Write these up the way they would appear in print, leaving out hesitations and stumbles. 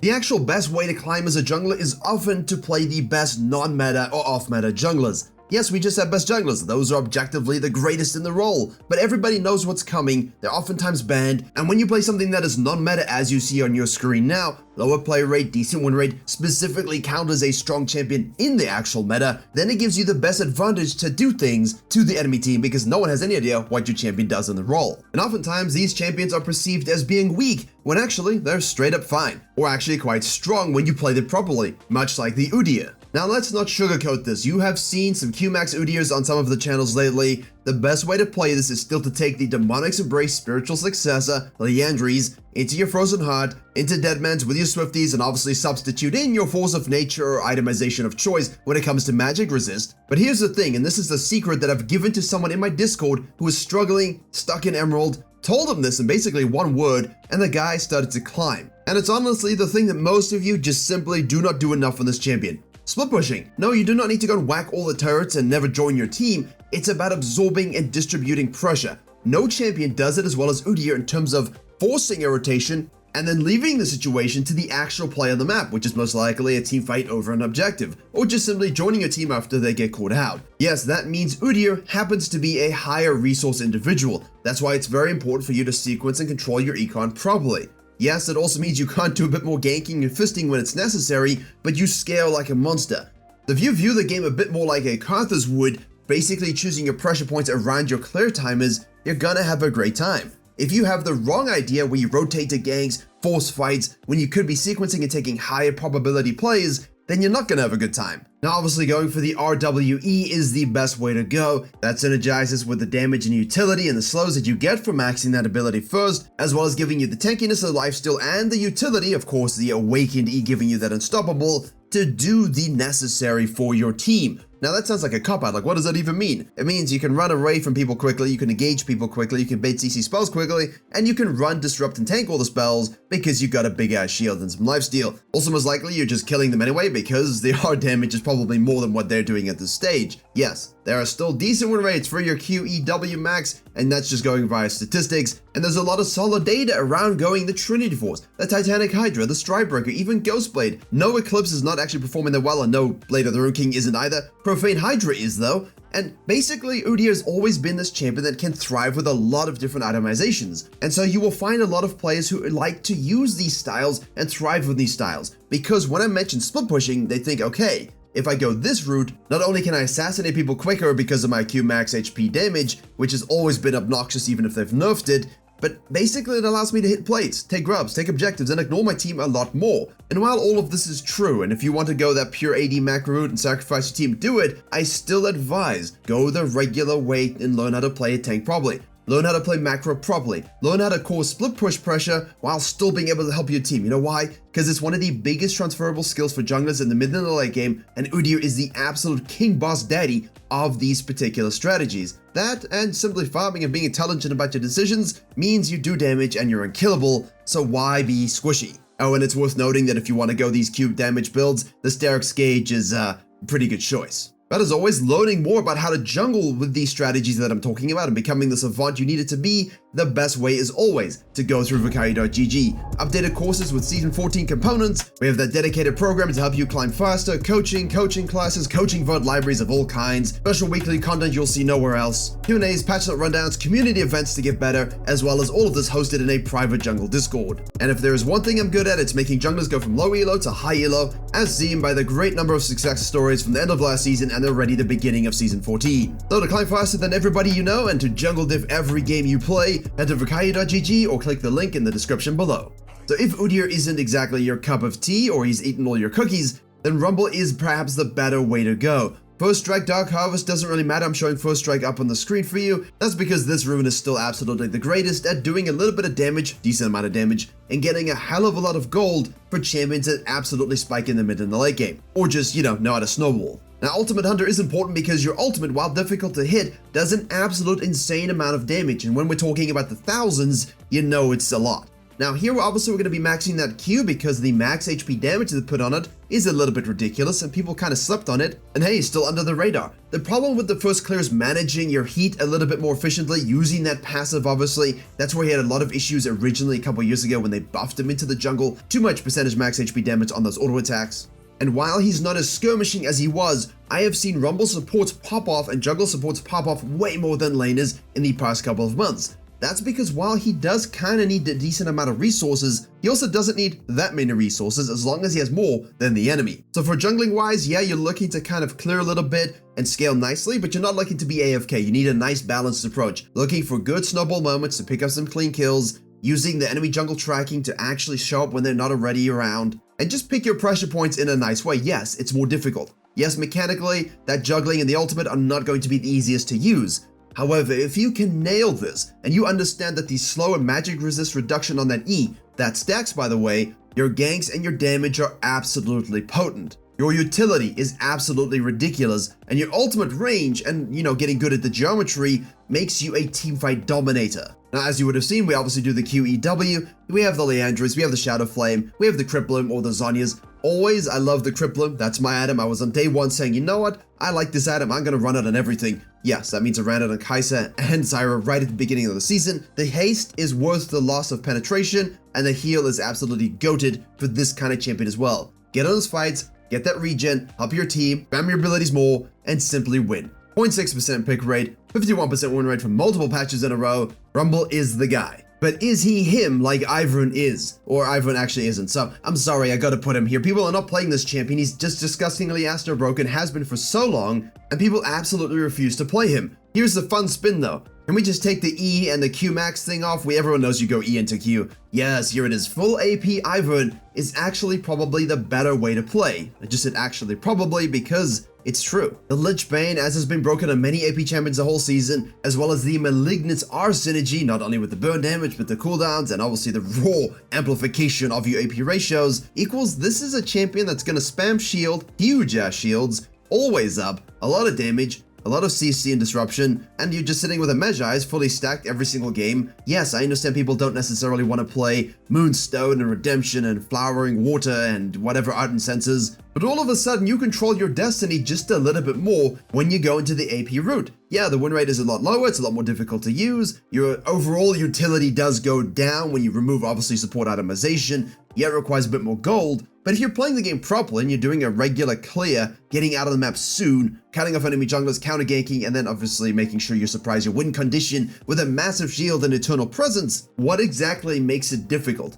The actual best way to climb as a jungler is often to play the best non-meta or off-meta junglers. Yes, we just have best junglers, those are objectively the greatest in the role, but everybody knows what's coming, they're oftentimes banned, and when you play something that is non-meta as you see on your screen now, lower play rate, decent win rate, specifically counters a strong champion in the actual meta, then it gives you the best advantage to do things to the enemy team because no one has any idea what your champion does in the role. And oftentimes these champions are perceived as being weak, when actually they're straight up fine, or actually quite strong when you play them properly, much like the Udyr. Now let's not sugarcoat this, you have seen some Qmax Udyrs on some of the channels lately. The best way to play this is still to take the Demonic's Embrace spiritual successor, Liandry's, into your Frozen Heart, into Deadman's with your Swifties, and obviously substitute in your Force of Nature or itemization of choice when it comes to magic resist. But here's the thing, and this is the secret that I've given to someone in my Discord who is struggling, stuck in Emerald, told him this in basically one word, and the guy started to climb. And it's honestly the thing that most of you just simply do not do enough on this champion. Split pushing. No, you do not need to go and whack all the turrets and never join your team. It's about absorbing and distributing pressure. No champion does it as well as Udyr in terms of forcing a rotation and then leaving the situation to the actual play on the map, which is most likely a team fight over an objective, or just simply joining your team after they get caught out. Yes, that means Udyr happens to be a higher resource individual. That's why it's very important for you to sequence and control your econ properly. Yes, it also means you can't do a bit more ganking and fisting when it's necessary, but you scale like a monster. If you view the game a bit more like a Karthus would, basically choosing your pressure points around your clear timers, you're gonna have a great time. If you have the wrong idea where you rotate to ganks, force fights, when you could be sequencing and taking higher probability plays, then you're not gonna have a good time. Now obviously going for the RWE is the best way to go. That synergizes with the damage and utility and the slows that you get from maxing that ability first, as well as giving you the tankiness of the lifesteal and the utility, of course the awakened E giving you that unstoppable, to do the necessary for your team. Now that sounds like a cop-out, like what does that even mean? It means you can run away from people quickly, you can engage people quickly, you can bait CC spells quickly, and you can run, disrupt, and tank all the spells because you've got a big-ass shield and some lifesteal. Also most likely you're just killing them anyway because the hard damage is probably more than what they're doing at this stage. Yes, there are still decent win rates for your QEW max, and that's just going via statistics, and there's a lot of solid data around going the Trinity Force, the Titanic Hydra, the Stridebreaker, even Ghostblade. No Eclipse is not actually performing that well, and no Blade of the Rune King isn't either. Profane Hydra is though, and basically Udyr has always been this champion that can thrive with a lot of different itemizations, and so you will find a lot of players who like to use these styles and thrive with these styles, because when I mention split pushing, they think, okay, if I go this route, not only can I assassinate people quicker because of my Q max HP damage, which has always been obnoxious even if they've nerfed it, but basically it allows me to hit plates, take grubs, take objectives, and ignore my team a lot more. And while all of this is true, and if you want to go that pure AD macro route and sacrifice your team, do it, I still advise go the regular way and learn how to play a tank properly. Learn how to play macro properly. Learn how to cause split push pressure while still being able to help your team. You know why? Because it's one of the biggest transferable skills for junglers in the mid and the late game, and Udyr is the absolute king boss daddy of these particular strategies. That, and simply farming and being intelligent about your decisions, means you do damage and you're unkillable, so why be squishy? Oh, and it's worth noting that if you want to go these cube damage builds, the Sterix Gauge is a pretty good choice. But as always, learning more about how to jungle with these strategies that I'm talking about and becoming the savant you need it to be, the best way is always to go through Virkayu.gg. Updated courses with Season 14 components, we have that dedicated program to help you climb faster, coaching classes, coaching VOD libraries of all kinds, special weekly content you'll see nowhere else, Q&As, patch note rundowns, community events to get better, as well as all of this hosted in a private jungle Discord. And if there is one thing I'm good at, it's making junglers go from low elo to high elo, as seen by the great number of success stories from the end of last season and already the beginning of Season 14. So to climb faster than everybody you know and to jungle diff every game you play, head to Virkayu.gg or click the link in the description below. So if Udyr isn't exactly your cup of tea or he's eaten all your cookies, then Rumble is perhaps the better way to go. First Strike Dark Harvest doesn't really matter, I'm showing First Strike up on the screen for you. That's because this rune is still absolutely the greatest at doing a little bit of damage, decent amount of damage, and getting a hell of a lot of gold for champions that absolutely spike in the mid and the late game. Or just, know how to snowball. Now Ultimate Hunter is important because your ultimate, while difficult to hit, does an absolute insane amount of damage, and when we're talking about the thousands, you know it's a lot. Now here obviously we're going to be maxing that Q because the max HP damage that they put on it is a little bit ridiculous and people kind of slept on it, and hey, still under the radar. The problem with the first clear is managing your heat a little bit more efficiently, using that passive obviously. That's where he had a lot of issues originally a couple years ago when they buffed him into the jungle. Too much percentage max HP damage on those auto attacks. And while he's not as skirmishing as he was, I have seen Rumble supports pop off and jungle supports pop off way more than laners in the past couple of months. That's because while he does kind of need a decent amount of resources, he also doesn't need that many resources as long as he has more than the enemy. So for jungling wise, yeah, you're looking to kind of clear a little bit and scale nicely, but you're not looking to be AFK. You need a nice balanced approach, looking for good snowball moments to pick up some clean kills, using the enemy jungle tracking to actually show up when they're not already around, and just pick your pressure points in a nice way. Yes, it's more difficult. Yes, mechanically, that juggling and the ultimate are not going to be the easiest to use. However, if you can nail this, and you understand that the slow and magic resist reduction on that E, that stacks by the way, your ganks and your damage are absolutely potent. Your utility is absolutely ridiculous, and your ultimate range and, getting good at the geometry makes you a teamfight dominator. Now, as you would have seen, we obviously do the QEW, we have the Leandris, we have the Shadow Flame, we have the Cripplim or the Zhonya's. Always, I love the Cripplim, that's my item. I was on day one saying, you know what, I like this item, I'm gonna run it on everything. Yes, that means I ran it on Kai'Sa and Zyra right at the beginning of the season. The haste is worth the loss of penetration, and the heal is absolutely goated for this kind of champion as well. Get on those fights, get that regen, help your team, spam your abilities more, and simply win. 0.6% pick rate, 51% win rate for multiple patches in a row. Rumble is the guy. But is he him like Ivern is? Or Ivern actually isn't. So I'm sorry, I gotta put him here. People are not playing this champion. He's just disgustingly Astro broken, has been for so long, and people absolutely refuse to play him. Here's the fun spin though. Can we just take the E and the Q max thing off? Everyone knows you go E into Q. Yes, here it is. Full AP Ivern is actually probably the better way to play. I just said actually probably because it's true. The Lich Bane, as has been broken on many AP champions the whole season, as well as the Malignance R synergy, not only with the burn damage, but the cooldowns, and obviously the raw amplification of your AP ratios, equals this is a champion that's gonna spam shield, huge ass shields, always up, a lot of damage, a lot of CC and disruption, and you're just sitting with a Magi fully stacked every single game. Yes, I understand people don't necessarily want to play Moonstone and Redemption and Flowering Water and whatever Ardent Senses, but all of a sudden you control your destiny just a little bit more when you go into the AP route. Yeah, the win rate is a lot lower, it's a lot more difficult to use, your overall utility does go down when you remove obviously support itemization, yeah, it requires a bit more gold, but if you're playing the game properly and you're doing a regular clear, getting out of the map soon, cutting off enemy junglers, counter ganking, and then obviously making sure you surprise your win condition with a massive shield and eternal presence, what exactly makes it difficult?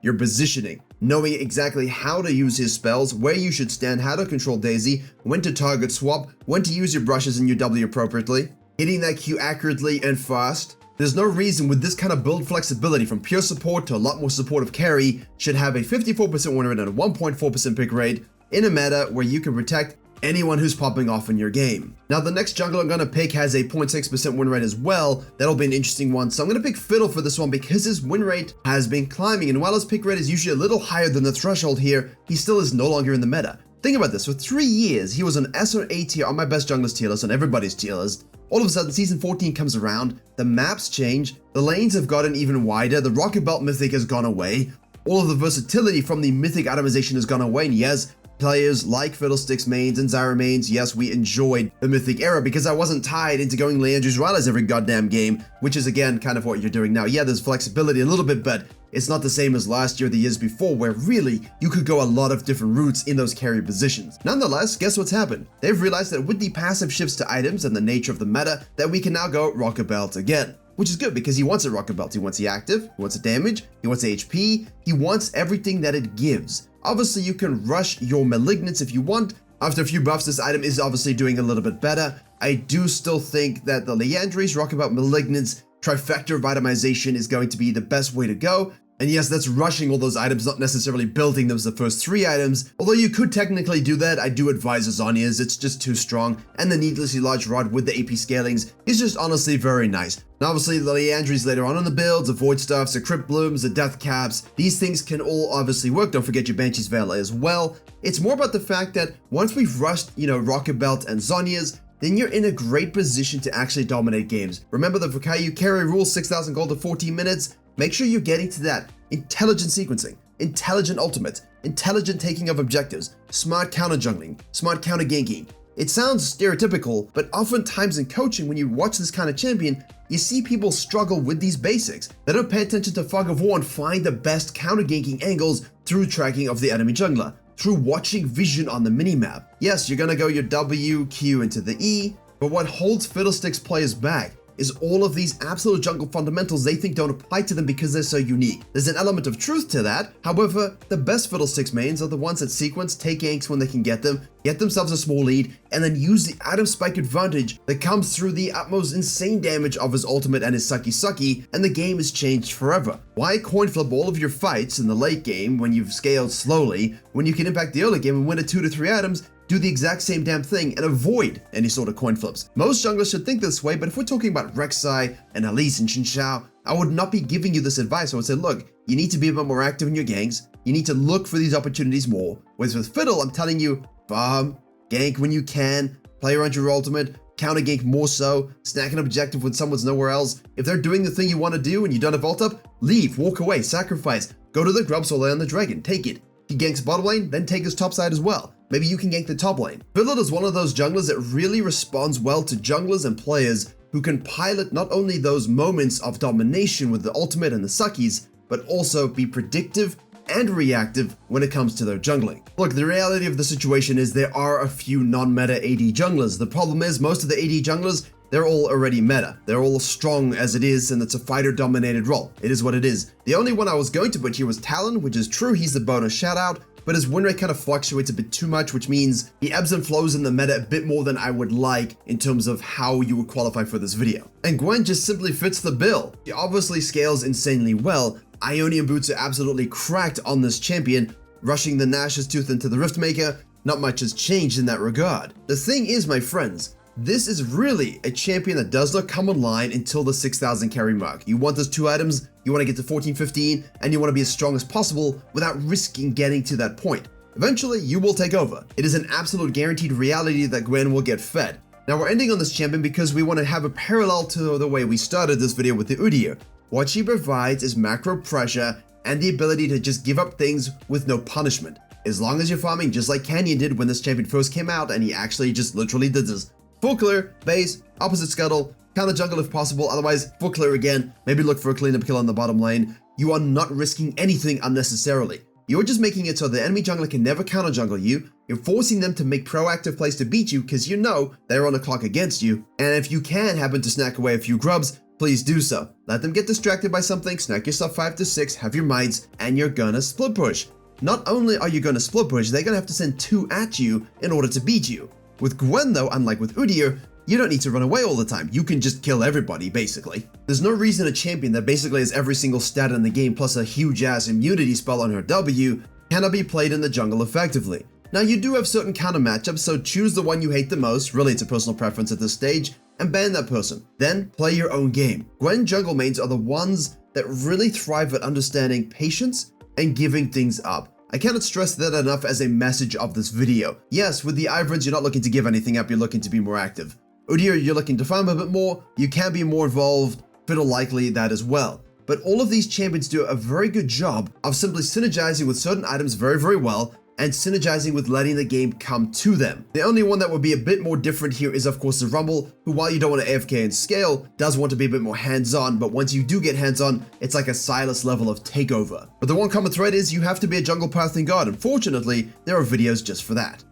Your positioning. Knowing exactly how to use his spells, where you should stand, how to control Daisy, when to target swap, when to use your brushes and your W appropriately, hitting that Q accurately and fast. There's no reason with this kind of build flexibility from pure support to a lot more supportive carry should have a 54% win rate and a 1.4% pick rate in a meta where you can protect anyone who's popping off in your game. Now the next jungler I'm going to pick has a 0.6% win rate as well. That'll be an interesting one. So I'm going to pick Fiddle for this one because his win rate has been climbing, and while his pick rate is usually a little higher than the threshold here, he still is no longer in the meta. Think about this, for 3 years he was an S or A tier on my best junglers tier list, on everybody's tier list. All of a sudden, Season 14 comes around, the maps change, the lanes have gotten even wider, the Rocket Belt Mythic has gone away, all of the versatility from the Mythic itemization has gone away, and yes, players like Fiddlesticks mains and Zyra mains, yes, we enjoyed the Mythic era because I wasn't tied into going Leandris Rylai's every goddamn game, which is again kind of what you're doing now. Yeah, there's flexibility a little bit, but it's not the same as last year or the years before where really you could go a lot of different routes in those carry positions. Nonetheless, guess what's happened? They've realized that with the passive shifts to items and the nature of the meta that we can now go Rocket Belt again. Which is good because he wants a Rocket Belt. He wants the active, he wants the damage, he wants the HP, he wants everything that it gives. Obviously, you can rush your Malignance if you want. After a few buffs, this item is obviously doing a little bit better. I do still think that the Leandris, Rocket Belt, Malignance, trifecta of itemization is going to be the best way to go. And yes, that's rushing all those items, not necessarily building them as the first 3 items. Although you could technically do that, I do advise Zhonya's, it's just too strong. And the needlessly large rod with the AP scalings is just honestly very nice. And obviously the Leandris later on in the builds, the Void Stuffs, the Crypt Blooms, the Death Caps, these things can all obviously work. Don't forget your Banshee's Veil as well. It's more about the fact that once we've rushed, Rocket Belt and Zhonya's, then you're in a great position to actually dominate games. Remember the Virkayu carry rule, 6,000 gold to 14 minutes? Make sure you're getting to that intelligent sequencing, intelligent ultimates, intelligent taking of objectives, smart counter jungling, smart counter ganking. It sounds stereotypical, but oftentimes in coaching, when you watch this kind of champion, you see people struggle with these basics. They don't pay attention to fog of war and find the best counter ganking angles through tracking of the enemy jungler, through watching vision on the minimap. Yes, you're gonna go your W, Q into the E, but what holds Fiddlesticks players back is all of these absolute jungle fundamentals they think don't apply to them because they're so unique. There's an element of truth to that. However, the best Fiddlesticks mains are the ones that sequence, take ganks when they can get them, get themselves a small lead, and then use the item spike advantage that comes through the utmost insane damage of his ultimate and his sucky, and the game is changed forever. Why coin flip all of your fights in the late game when you've scaled slowly, when you can impact the early game and win at 2 to 3 items, do the exact same damn thing and avoid any sort of coin flips? Most junglers should think this way, but if we're talking about Rek'Sai and Elise and Shoutout, I would not be giving you this advice. I would say, look, you need to be a bit more active in your ganks. You need to look for these opportunities more. Whereas with Fiddle, I'm telling you, farm, gank when you can, play around your ultimate, counter gank more so, snack an objective when someone's nowhere else. If they're doing the thing you want to do and you don't have ult up, leave, walk away, sacrifice, go to the grubs or lay on the dragon, take it. He ganks bottom lane, then take his top side as well. Maybe you can gank the top lane. Fiddle is one of those junglers that really responds well to junglers and players who can pilot not only those moments of domination with the ultimate and the suckies, but also be predictive and reactive when it comes to their jungling. Look, the reality of the situation is there are a few non-meta AD junglers. The problem is most of the AD junglers, they're all already meta. They're all strong as it is, and it's a fighter-dominated role. It is what it is. The only one I was going to put here was Talon, which is true, he's the bonus Shoutout, but his win rate kind of fluctuates a bit too much, which means he ebbs and flows in the meta a bit more than I would like in terms of how you would qualify for this video. And Gwen just simply fits the bill. She obviously scales insanely well. Ionian boots are absolutely cracked on this champion, rushing the Nash's Tooth into the Riftmaker. Not much has changed in that regard. The thing is, my friends, this is really a champion that does not come online until the 6,000 carry mark. You want those 2 items, you want to get to 14, 15, and you want to be as strong as possible without risking getting to that point. Eventually, you will take over. It is an absolute guaranteed reality that Gwen will get fed. Now, we're ending on this champion because we want to have a parallel to the way we started this video with the Udyr. What she provides is macro pressure and the ability to just give up things with no punishment. As long as you're farming just like Canyon did when this champion first came out, and he actually just literally did this. Full clear, base, opposite scuttle, counter jungle if possible, otherwise full clear again, maybe look for a cleanup kill on the bottom lane. You are not risking anything unnecessarily. You're just making it so the enemy jungler can never counter jungle you. You're forcing them to make proactive plays to beat you because you know they're on the clock against you. And if you can happen to snack away a few grubs, please do so. Let them get distracted by something, snack yourself 5 to 6, have your mites, and you're gonna split push. Not only are you gonna split push, they're gonna have to send 2 at you in order to beat you. With Gwen though, unlike with Udyr, you don't need to run away all the time. You can just kill everybody, basically. There's no reason a champion that basically has every single stat in the game plus a huge ass immunity spell on her W cannot be played in the jungle effectively. Now you do have certain counter matchups, so choose the one you hate the most, really it's a personal preference at this stage, and ban that person. Then play your own game. Gwen jungle mains are the ones that really thrive at understanding patience and giving things up. I cannot stress that enough as a message of this video. Yes, with the Ivrans, you're not looking to give anything up, you're looking to be more active. Udyr, you're looking to farm a bit more, you can be more involved, Fiddle likely that as well. But all of these champions do a very good job of simply synergizing with certain items very, very well, and synergizing with letting the game come to them. The only one that would be a bit more different here is of course the Rumble, who while you don't want to AFK and scale, does want to be a bit more hands-on, but once you do get hands-on, it's like a Silas level of takeover. But the one common thread is you have to be a jungle pathing god, and fortunately, there are videos just for that.